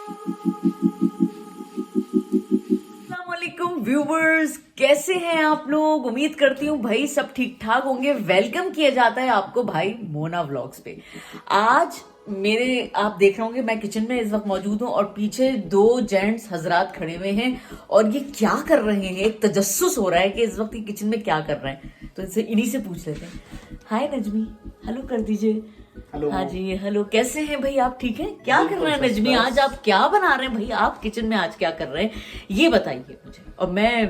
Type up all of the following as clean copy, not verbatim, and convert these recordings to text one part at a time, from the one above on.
अस्सलामुअलैकुम व्यूवर्स, कैसे हैं आप लोग। उम्मीद करती हूँ भाई सब ठीक ठाक होंगे। वेलकम किया जाता है आपको भाई मोना व्लॉग्स पे। आज आप देख रहे होंगे मैं किचन में इस वक्त मौजूद हूँ और पीछे दो जेंट्स हजरात खड़े हुए हैं और ये क्या कर रहे हैं। एक तजस्सुस हो रहा है कि इस वक्त ये किचन में क्या कर रहे हैं, तो इनसे इन्हीं से पूछ लेते हैं। हाय नजमी, हेलो कर दीजिए। हेलो। हाँ जी हेलो, कैसे हैं भाई आप, ठीक हैं? क्या कर रहे हैं नजमी, आज आप क्या बना रहे हैं भाई? आप किचन में आज क्या कर रहे हैं ये बताइए मुझे। और मैं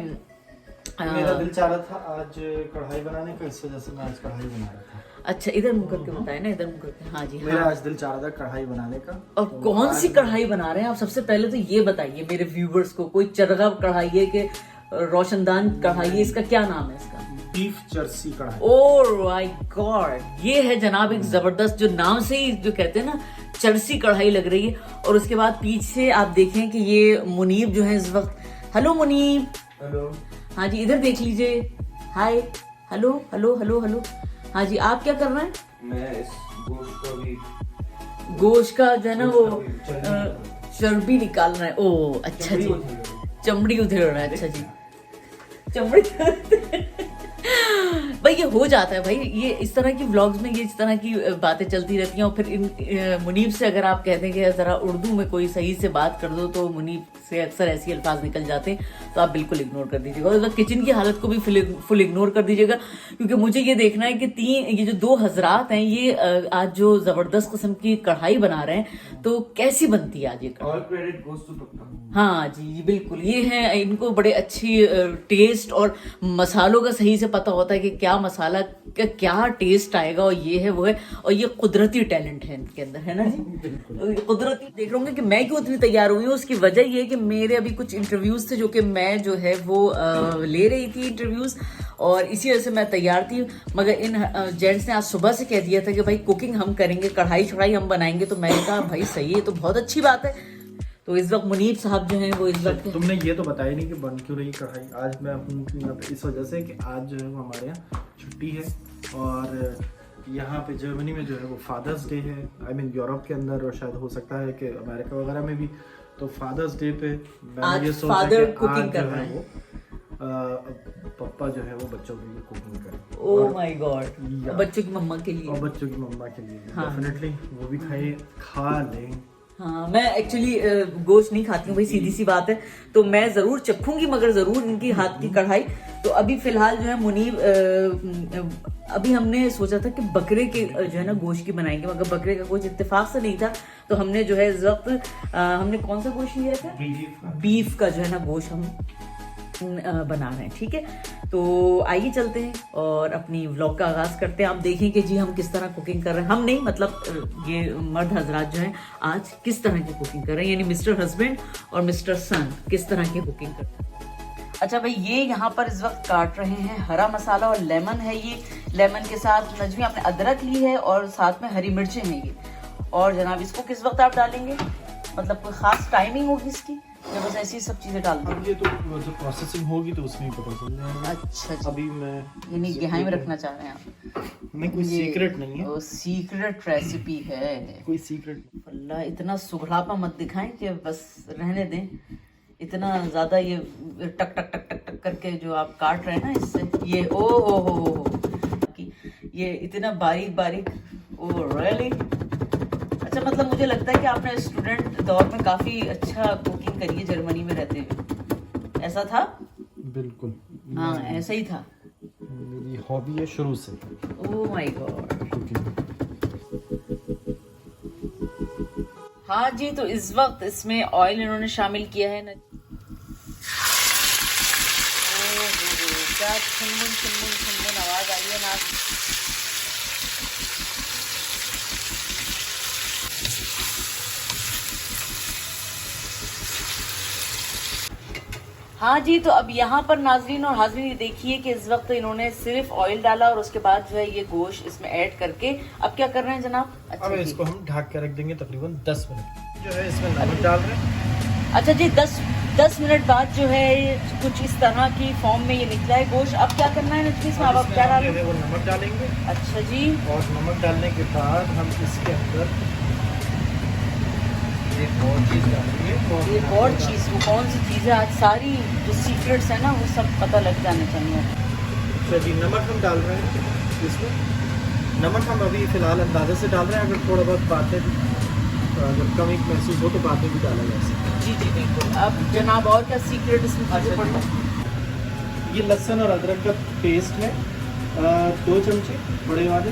मेरा दिल चाह रहा था आज कढ़ाई बनाने का, इस वजह से मैं आज कढ़ाई बना रहा था। अच्छा इधर मुंह करके बताए ना, इधर मुंह करके। हाँ जी मेरा हाँ। आज दिल चाह रहा था कढ़ाई बनाने का। और तो कौन सी आज कढ़ाई बना रहे हैं आप? सबसे पहले तो ये बताइए मेरे व्यूवर्स को, कोई चरगा कढ़ाई है कि रोशनदान कढ़ाई है? इसका क्या नाम है इसका? बीफ जर्सी कढ़ाई। ओह माय गॉड, ये है जनाब एक जबरदस्त, जो नाम से ही जो कहते हैं ना चरसी कढ़ाई लग रही है। और उसके बाद पीछे आप देखें कि ये मुनीब जो है इस वक्त, हेलो मुनीब। हेलो। हाँ जी इधर देख लीजिए, hi hello hello hello hello. हाँ जी आप क्या कर रहे हैं? मैं इस गोश्त को भी, गोश्त का जो है ना वो चर्बी निकाल रहा है। ओह अच्छा जी, चमड़ी उधेड़ रहा है। अच्छा जी चमड़ी भाई ये हो जाता है भाई, ये इस तरह की व्लॉग्स में ये इस तरह की बातें चलती रहती हैं। और फिर इन मुनीब से अगर आप कहते हैं कि जरा उर्दू में कोई सही से बात कर दो, तो मुनीब से अक्सर ऐसी अल्फाज निकल जाते हैं, तो आप बिल्कुल इग्नोर कर दीजिएगा। और किचन की हालत को भी फुल इग्नोर कर दीजिएगा, क्योंकि मुझे ये देखना है कि ये जो दो हजरात हैं ये आज जो जबरदस्त किस्म की कढ़ाई बना रहे हैं, तो कैसी बनती है आज ये कढ़ाई। ऑल क्रेडिट गोज़ टू पक्का। हाँ जी बिल्कुल, ये है, इनको बड़े अच्छी टेस्ट और मसालों का सही से पता होता है कि क्या मसाला का क्या टेस्ट आएगा, और ये है वो है। और ये कुदरती टैलेंट है इनके अंदर, है ना जी। कुदरती। देख रहे होंगे कि मैं क्यों इतनी तैयार हुई हूँ, उसकी वजह ये है कि मेरे अभी कुछ इंटरव्यूज थे जो कि मैं जो है वो ले रही थी इंटरव्यूज, और इसी वजह से मैं तैयार थी। मगर इन जेंट्स ने आज सुबह से कह दिया था कि भाई कुकिंग हम करेंगे, कढ़ाई शढ़ाई हम बनाएंगे, तो मैंने कहा भाई सही है, तो बहुत अच्छी बात है। तो इस वक्त मुनीब साहब जो हैं वो इस वक्त, तुमने ये तो बताया नहीं कि बन क्यों रही कढ़ाई। आज मैं हूँ यहाँ पे इस वजह से कि आज जो है वो हमारे यहाँ छुट्टी है, और यहाँ पे जर्मनी में जो है वो फादर्स डे है। आई मीन यूरोप के अंदर, और शायद हो सकता है कि अमेरिका वगैरह में भी। तो फादर्स डे पे मैंने ये सोचा फादर कि कुकिंग आज कर जो रहे है हैं। वो पापा जो है वो बच्चों के लिए कुकिंग करें। ओह माय गॉड, बच्चों की मम्मा के लिए। और बच्चों की मम्मा के लिए हाँ। डेफिनेटली वो भी खा लें। हाँ मैं एक्चुअली गोश्त नहीं खाती हूँ भाई, सीधी सी बात है। तो मैं जरूर चखूंगी, मगर जरूर इनकी हाथ की कढ़ाई। तो अभी फिलहाल जो है मुनीब, अभी हमने सोचा था कि बकरे के जो है ना गोश्त की बनाएंगे, मगर बकरे का गोश्त इत्तेफाक से नहीं था। तो हमने जो है इस वक्त हमने कौन सा गोश्त लिया था? बीफ का जो है ना गोश्त हम बना रहे हैं। ठीक है, तो आइए चलते हैं और अपनी व्लॉग का आगाज करते हैं। आप देखें कि जी हम किस तरह कुकिंग कर रहे हैं। हम नहीं, मतलब ये मर्द हजरात जो हैं आज किस तरह की कुकिंग कर रहे हैं, यानी मिस्टर हस्बैंड और मिस्टर सन किस तरह की कुकिंग करते हैं। अच्छा भाई ये यहाँ पर इस वक्त काट रहे हैं हरा मसाला, और लेमन है ये। लेमन के साथ नजमी आपने अदरक ली है, और साथ में हरी मिर्चें हैं ये। और जनाब इसको किस वक्त आप डालेंगे, मतलब कोई खास टाइमिंग होगी इसकी, या बस ऐसी सब चीजें डाल दें? अब ये तो जब प्रोसेसिंग होगी तो उसमें ही पता चल जाएगा। अच्छा जी, अभी मैं यानी गहराई में रखना चाह रहे हैं आप? नहीं, कोई सीक्रेट नहीं है। वो सीक्रेट रेसिपी है, कोई सीक्रेट। अल्लाह इतना सुघड़ापा मत दिखाएं कि बस रहने दें। इतना ज्यादा ये टक टक टक टक टक करके जो आप काट रहे हैं ना इससे, ये ओ हो ये इतना बारीक बारीक। Oh really? अच्छा, मतलब मुझे लगता है कि आपने स्टूडेंट दौर में काफी अच्छा कुकिंग करी है जर्मनी में रहते हुए, ऐसा था? बिल्कुल, हाँ ऐसा ही था। मेरी हॉबी है शुरू से ओह माय गॉड। कुकिंग। हाँ जी, तो इस वक्त इसमें ऑयल इन्होंने शामिल किया है ना। क्या छुनमुन छुनमुन छुनमुन आवाज आई है ना। हाँ जी, तो अब यहाँ पर नाजरीन और हाजरीन ये देखिए कि इस वक्त इन्होंने सिर्फ ऑयल डाला, और उसके बाद जो है ये गोश्त इसमें ऐड करके अब क्या कर रहे हैं जनाब? अच्छा अब इसको हम ढक के रख देंगे तकरीबन 10 मिनट। जो है इसमें नमक डाल रहे हैं। अच्छा जी, 10 मिनट बाद जो है कुछ इस तरह की फॉर्म में ये निकला है गोश्त। अब क्या करना है इसमें? अब क्या डालेंगे? वो नमक डालेंगे। अच्छा जी, और नमक डालने के बाद हम इसके अंदर एक और चीज डालेंगे। एक और चीज़, वो कौन सी चीज़ है, आज सारी जो सीक्रेट्स है ना वो सब पता लग जाने चाहिए। अच्छा जी, नमक हम डाल रहे हैं इसमें। नमक हम अभी फ़िलहाल अंदाजे से डाल रहे हैं, अगर थोड़ा बहुत बातें अगर कमी महसूस हो तो बाद में भी डाला जा सकता है। जी जी बिल्कुल। अब जनाब और क्या सीक्रेट इसमें चीज़ें पड़ना? ये लहसुन और अदरक का पेस्ट है, 2 चमचे बड़े वाले,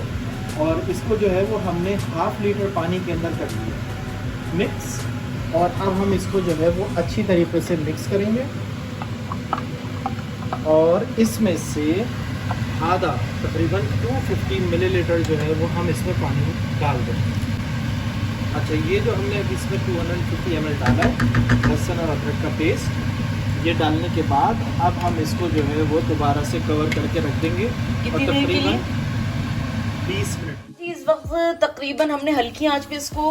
और इसको जो है वो हमने 1/2 लीटर पानी के अंदर कर दिया मिक्स। और अब हम इसको जो है वो अच्छी तरीके से मिक्स करेंगे और इसमें से आधा तकरीबन 250 मिलीलीटर जो है वो हम इसमें पानी डाल देंगे। अच्छा, ये जो हमने अभी इसमें 250 ml डाला है लहसुन और अदरक का पेस्ट, ये डालने के बाद अब हम इसको जो है वो दोबारा से कवर करके रख देंगे और कितनी देर के लिए? तकरीबन 20 मिनट। इस वक्त तकरीबन हमने हल्की आंच पे इसको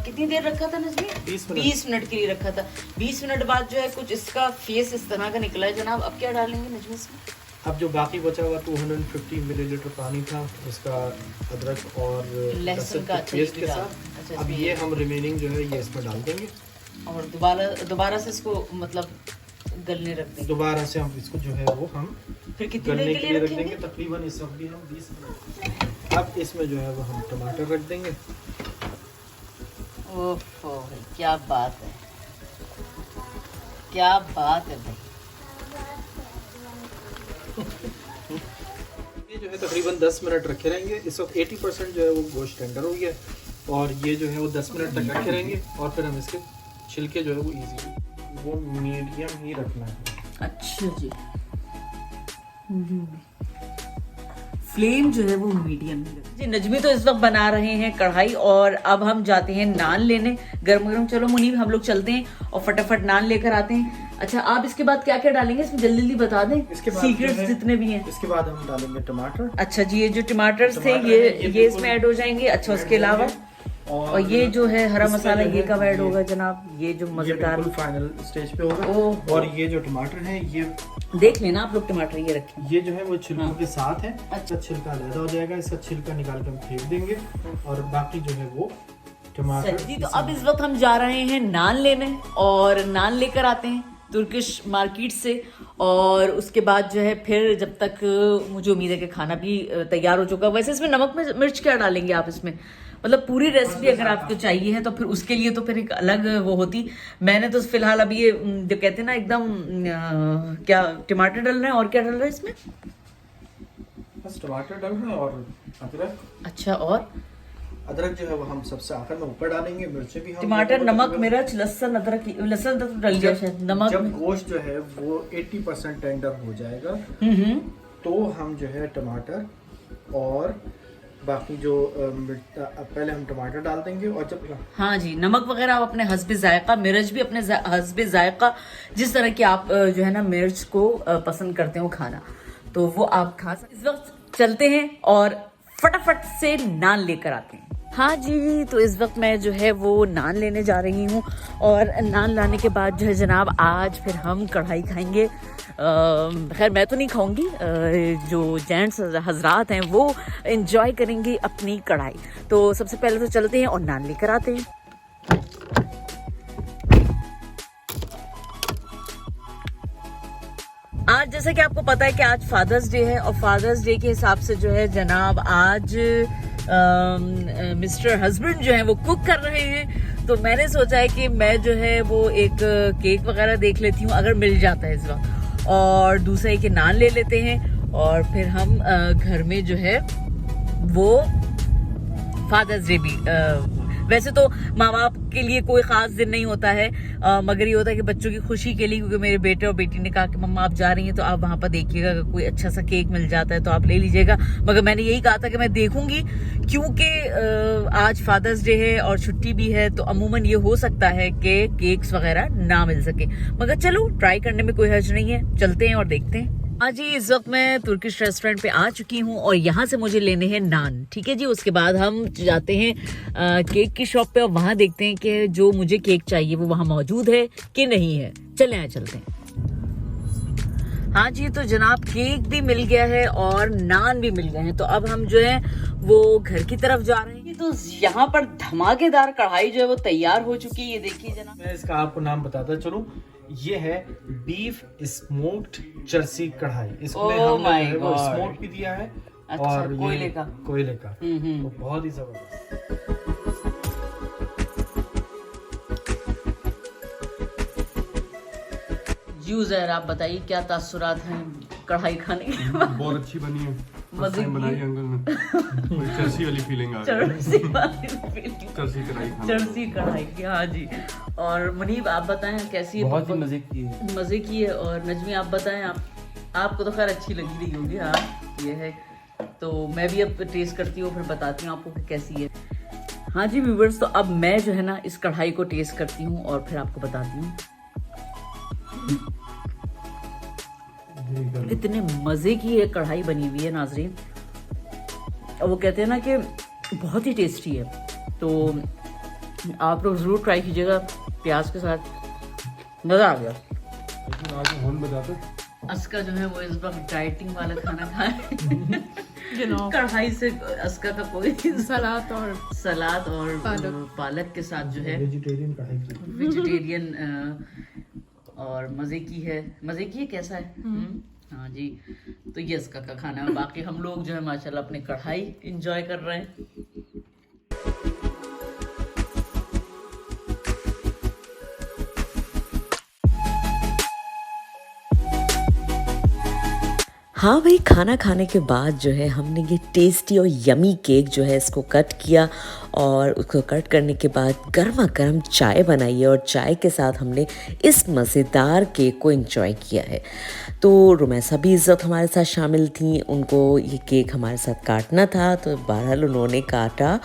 कितनी देर रखा था नजमी? 20 मिनट के लिए रखा था। 20 मिनट बाद जो है कुछ इसका फेस इस तरह का निकला है जनाब। अब क्या डालेंगे नजमी इसमें? अब जो बाकी बचा हुआ 250 मिलीलीटर पानी था उसका अदरक और लहसुन का पेस्ट के डाल। साथ, अच्छा, अब ये हम रिमेनिंग जो है ये इसमें डाल देंगे और दोबारा से इसको मतलब गलने रख देंगे। दोबारा से हम इसको जो है वो हम फिर कितनी गलने देर के के लिए लिए रख देंगे, रखेंगे? तकरीबन इस वक्त भी हम 20 मिनट। अब इसमें जो है वो हम टमाटर रख देंगे। ओहो, क्या बात है, क्या बात है भाई। ये जो है तकरीबन 10 मिनट रखे रहेंगे। इस वक्त 80% जो है वो गोश्त टेंडर हो गया और ये जो है वो 10 मिनट तक रखे रहेंगे और फिर हम इसके छिलके जो है वो इजी वो मीडियम ही रखना है। अच्छा जी, फ्लेम जो है वो मीडियम जी। नजमी तो इस वक्त बना रहे हैं कढ़ाई और अब हम जाते हैं नान लेने गरम गरम। चलो मुनीब हम लोग चलते हैं और फटाफट नान लेकर आते हैं। अच्छा, आप इसके बाद क्या क्या डालेंगे इसमें जल्दी जल्दी बता दें, इसके बाद सीक्रेट्स जो है- जितने भी हैं। इसके बाद हम डालेंगे टमाटर। अच्छा जी, ये जो टमाटर थे टमाटर ये है, ये इसमें ऐड हो जाएंगे। अच्छा, उसके अलावा और ये जो है हरा इसमें मसाला जो ये है कब ऐड ये- होगा जनाब? ये जो ये मजेदार, बिल्कुल फाइनल स्टेज पे होगा। ओह। और ये जो टमाटर है ये देख लेना आप लोग, टमाटर ये रखें। ये जो है वो छिलकों हाँ। के साथ है। अच्छा। छिलका अलग हो जाएगा, इसका छिलका निकाल के हम फेंक देंगे और बाकी जो है वो टमाटर। जी, तो अब इस वक्त हम जा रहे हैं नान लेने और नान लेकर आते हैं तुर्किश मार्केट से। और उसके बाद जो है फिर जब तक मुझे उम्मीद है कि खाना भी तैयार हो चुका। वैसे इसमें नमक में मिर्च क्या डालेंगे आप इसमें? मतलब पूरी रेसिपी अगर आपको चाहिए है तो फिर उसके लिए तो फिर एक अलग वो होती। मैंने तो फिलहाल अभी ये जो कहते हैं ना एकदम क्या टमाटर डल रहे हैं और क्या डल रहा है इसमें? बस टमाटर डाल रहे हैं और अदरक। अच्छा, और अदरक जो है वो हम सबसे आखिर में ऊपर डालेंगे। मिर्चें भी हम टमाटर, नमक, मिर्च, लहसुन, अदरक, लहसुन तो डल गया शायद, नमक। जब गोश्त जो है वो 80% टेंडर हो जाएगा तो हम जो है टमाटर और बाकी जो पहले हम टमाटर डाल देंगे और जब हाँ जी, नमक वगैरह आप अपने हस्बे जायका, मिर्च भी अपने हस्बे जायका, जिस तरह की आप जो है ना मिर्च को पसंद करते हो खाना तो वो आप खा सकते। इस वक्त चलते हैं और फटाफट से नान लेकर आते हैं। हाँ जी, तो इस वक्त मैं जो है वो नान लेने जा रही हूँ और नान लाने के बाद जो है जनाब आज फिर हम कढ़ाई खाएंगे। खैर मैं तो नहीं खाऊंगी, जो जेंट्स हजरात हैं वो एंजॉय करेंगे अपनी कढ़ाई। तो सबसे पहले तो चलते हैं और नान लेकर आते हैं। आज जैसा कि आपको पता है कि आज फादर्स डे है और फादर्स डे के हिसाब से जो है जनाब आज मिस्टर हस्बैंड जो है वो कुक कर रहे हैं। तो मैंने सोचा है कि मैं जो है वो एक केक वगैरह देख लेती हूँ अगर मिल जाता है इस वक्त, और दूसरा एक नान ले लेते हैं और फिर हम घर में जो है वो फादर्स डे भी वैसे तो माँ बाप के लिए कोई खास दिन नहीं होता है, मगर ये होता है कि बच्चों की खुशी के लिए, क्योंकि मेरे बेटे और बेटी ने कहा कि मम्मा आप जा रही हैं तो आप वहाँ पर देखिएगा, अगर कोई अच्छा सा केक मिल जाता है तो आप ले लीजिएगा। मगर मैंने यही कहा था कि मैं देखूंगी, क्योंकि आज फादर्स डे है और छुट्टी भी है तो अमूमन ये हो सकता है कि केक्स वगैरह ना मिल सके, मगर चलो ट्राई करने में कोई हर्ज नहीं है, चलते हैं और देखते हैं। हाँ जी, इस वक्त मैं तुर्किश रेस्टोरेंट पे आ चुकी हूँ और यहाँ से मुझे लेने हैं नान, ठीक है जी। उसके बाद हम जाते हैं केक की शॉप पे और वहाँ देखते हैं कि जो मुझे केक चाहिए वो वहाँ मौजूद है कि नहीं है। चले आए चलते हैं। हाँ जी, तो जनाब केक भी मिल गया है और नान भी मिल गए हैं, तो अब हम जो है वो घर की तरफ जा रहे हैं। तो यहाँ पर धमाकेदार कढ़ाई जो है वो तैयार हो चुकी है, ये देखिए जनाब। मैं इसका आपको नाम बताता चलूं, ये है बीफ स्मोक्ड जर्सी कढ़ाई। इसमें Oh हमने my जो है वो God. स्मोक भी दिया है अच्छा, और कोयले ये का। कोयले का हम्म। तो बहुत ही जबरदस्त। जी ज़हर, आप बताइए क्या तासुरात हैं कढ़ाई खाने के बाद? बहुत अच्छी बनी है। मजे फर्स्ट टाइम की। बनाई है अंकल ने। कोई चर्सी वाली फीलिंग आ गई। चर्सी वाली feeling। चर्सी कढ़ाई खाना। चर्सी कढ़ाई की, हाँ जी। और मुनीब आप बताएं कैसी है? बहुत ही मजे की है। मज़े की है। और नजमी आप बताएं, आपको तो खैर अच्छी लगी रही होगी। हाँ ये है, तो मैं भी अब टेस्ट करती हूँ फिर बताती हूँ आपको कि कैसी है। हाँ जी व्यूवर्स, तो अब मैं जो है ना इस कढ़ाई को टेस्ट करती हूँ और फिर आपको बताती हूँ। कितने मज़े की ये कढ़ाई बनी हुई है नाजरीन, और वो कहते हैं ना कि बहुत ही टेस्टी है। तो आप लोग ज़रूर ट्राई कीजिएगा प्याज के साथ, मज़ा आ गया। लेकिन आज हम बताते अस्का जो है वो इस वक्त डाइटिंग वाला खाना खाए कढ़ाई से। अस्का का कोई सलाद और पालक के साथ जो है वेजिटेरियन कढ़ाई वेजिटेरियन और मज़े की है। कैसा है? हाँ जी, तो ये इसका का खाना है। बाकी हम लोग जो है माशाल्लाह अपनी कढ़ाई इंजॉय कर रहे हैं। हाँ भाई, खाना खाने के बाद जो है हमने ये टेस्टी और यमी केक जो है इसको कट किया, और उसको कट करने के बाद गर्मा गर्म चाय बनाई है, और चाय के साथ हमने इस मज़ेदार केक को एंजॉय किया है। तो रुमैसा भी इज़्ज़त हमारे साथ शामिल थी, उनको ये केक हमारे साथ काटना था, तो बहरहाल उन्होंने काटा।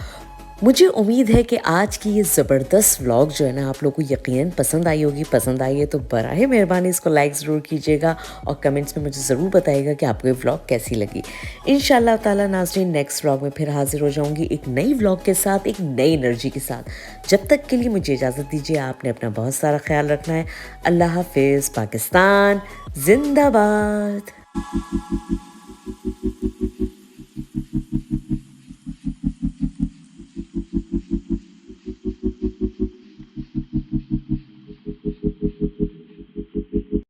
मुझे उम्मीद है कि आज की ये ज़बरदस्त व्लॉग जो है ना आप लोगों को यकीनन पसंद आई होगी। पसंद आई है तो बराए मेहरबानी इसको लाइक ज़रूर कीजिएगा, और कमेंट्स में मुझे ज़रूर बताइएगा कि आपको ये व्लॉग कैसी लगी। इंशाल्लाह ताला नाज़रीन नेक्स्ट व्लॉग में फिर हाजिर हो जाऊंगी एक नई व्लॉग के साथ, एक नई एनर्जी के साथ। जब तक के लिए मुझे इजाज़त दीजिए, आपने अपना बहुत सारा ख्याल रखना है। अल्लाह हाफिज़। पाकिस्तान जिंदाबाद।